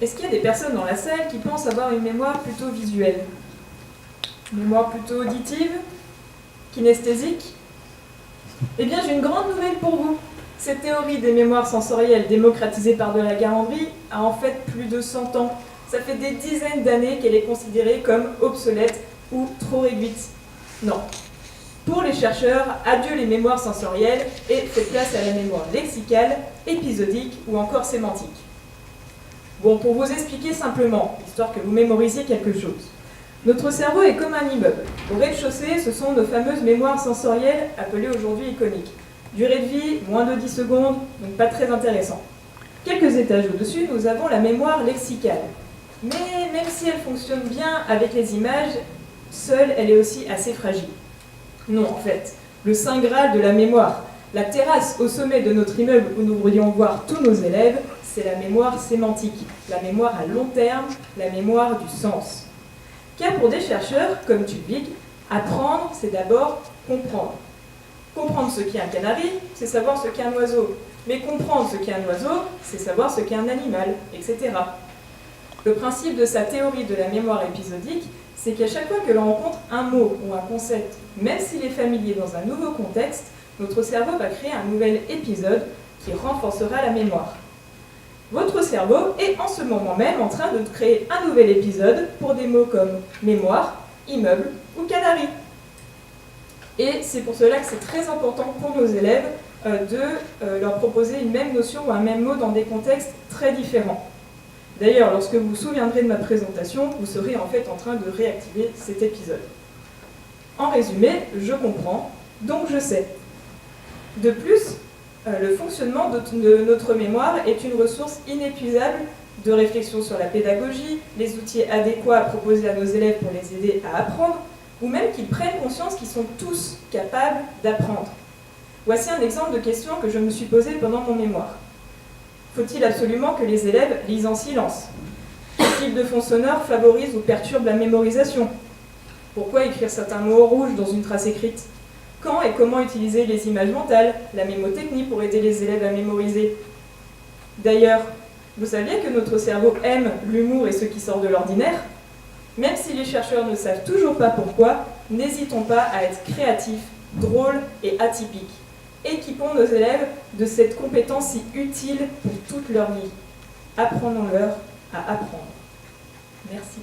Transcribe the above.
Est-ce qu'il y a des personnes dans la salle qui pensent avoir une mémoire plutôt visuelle? Une mémoire plutôt auditive? Kinesthésique? Eh bien, j'ai une grande nouvelle pour vous. Cette théorie des mémoires sensorielles démocratisée par de la Garandry a en fait plus de 100 ans. Ça fait des dizaines d'années qu'elle est considérée comme obsolète ou trop réduite. Non. Pour les chercheurs, adieu les mémoires sensorielles et fait place à la mémoire lexicale, épisodique ou encore sémantique. Bon, pour vous expliquer simplement, histoire que vous mémorisiez quelque chose. Notre cerveau est comme un immeuble. Au rez-de-chaussée, ce sont nos fameuses mémoires sensorielles, appelées aujourd'hui iconiques. Durée de vie, moins de 10 secondes, donc pas très intéressant. Quelques étages au-dessus, nous avons la mémoire lexicale. Mais même si elle fonctionne bien avec les images, seule, elle est aussi assez fragile. Non, en fait, le saint graal de la mémoire, la terrasse au sommet de notre immeuble où nous pourrions voir tous nos élèves, c'est la mémoire sémantique, la mémoire à long terme, la mémoire du sens. Car pour des chercheurs, comme Tulvig, apprendre, c'est d'abord comprendre. Comprendre ce qu'est un canari, c'est savoir ce qu'est un oiseau. Mais comprendre ce qu'est un oiseau, c'est savoir ce qu'est un animal, etc. Le principe de sa théorie de la mémoire épisodique, c'est qu'à chaque fois que l'on rencontre un mot ou un concept, même s'il est familier dans un nouveau contexte, notre cerveau va créer un nouvel épisode qui renforcera la mémoire. Votre cerveau est en ce moment même en train de créer un nouvel épisode pour des mots comme mémoire, immeuble ou canari. Et c'est pour cela que c'est très important pour nos élèves de leur proposer une même notion ou un même mot dans des contextes très différents. D'ailleurs, lorsque vous vous souviendrez de ma présentation, vous serez en fait en train de réactiver cet épisode. En résumé, je comprends, donc je sais. De plus, le fonctionnement de notre mémoire est une ressource inépuisable de réflexion sur la pédagogie, les outils adéquats à proposer à nos élèves pour les aider à apprendre, ou même qu'ils prennent conscience qu'ils sont tous capables d'apprendre. Voici un exemple de question que je me suis posée pendant mon mémoire. Faut-il absolument que les élèves lisent en silence? Quel type de fond sonore favorise ou perturbe la mémorisation? Pourquoi écrire certains mots en rouge dans une trace écrite? Quand et comment utiliser les images mentales, la mémotechnie pour aider les élèves à mémoriser? D'ailleurs, vous saviez que notre cerveau aime l'humour et ce qui sort de l'ordinaire? Même si les chercheurs ne savent toujours pas pourquoi, n'hésitons pas à être créatifs, drôles et atypiques. Équipons nos élèves de cette compétence si utile pour toute leur vie. Apprenons-leur à apprendre. Merci.